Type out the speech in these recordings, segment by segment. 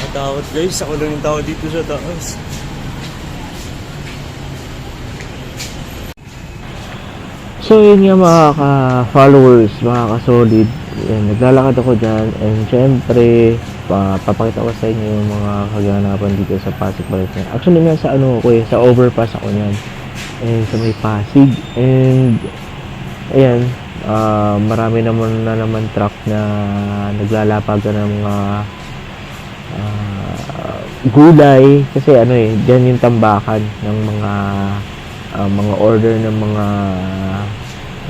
Nakakatakot guys, ako lang yung tao dito sa taas. So yun nga mga ka-followers, mga ka-solid, yan, naglalakad ako dyan, and syempre papakita ko sa inyo yung mga kaganapan dito sa Pasig Balikan. Actually nga sa ano ko sa overpass ako nyan, and sa may Pasig, and ayan, marami naman truck na naglalapagan ng mga gulay, kasi ano dyan yung tambakan ng mga order ng mga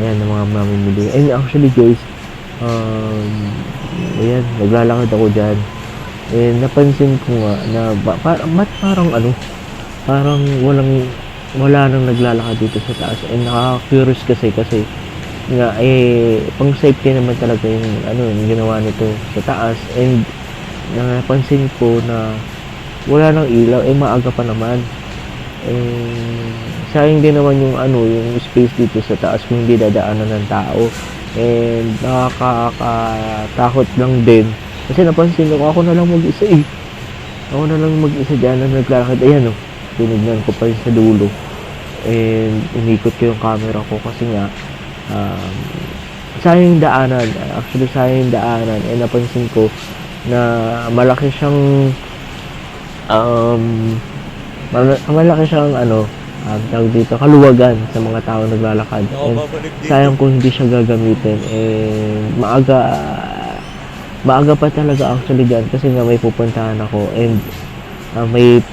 ayan, ng mga mamimili. And actually guys, ayan, naglalakad ako dyan, and napansin ko nga na parang wala nang naglalakad dito sa taas, and nakaka-curious kasi nga pang safety naman talaga yung yung ginawa nito sa taas. And napansin ko na wala nang ilaw, maaga pa naman, sayang din naman yung yung space dito sa taas kung hindi dadaanan ng tao. And nakakatakot lang din kasi napansin ko, ako na lang mag-isa dyan na naglalakad. Ayan tinignan ko pa rin sa dulo, and inikot ko yung camera ko kasi nga sayang daanan, and napansin ko na malaki siyang tawag dito, kaluwagan sa mga tao naglalakad. And sayang kung hindi siya gagamitin, and maaga pa talaga actually dyan, kasi nga may pupuntahan ako, and may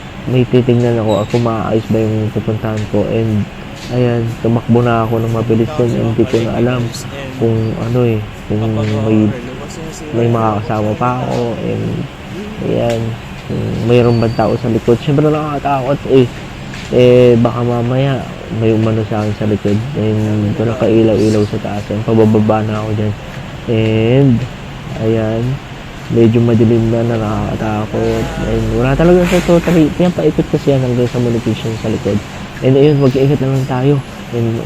titingnan ako maayos ba yung pupuntahan ko. And ayan, tumakbo na ako ng mabilis din, and hindi ko na alam kung kung may makakasama pa ako, and ayan, mayroon bang tao sa likod. Siyempre nakakatakot baka mamaya may umano sa akin sa likod, and ito nakailaw-ilaw sa taas, and pabababa na ako dyan, and ayan, medyo madilim na, nakakatakot, and wala talaga sa totally, paikot kasi yan hanggang sa munification sa likod. And ayun, mag-iingat na lang tayo, and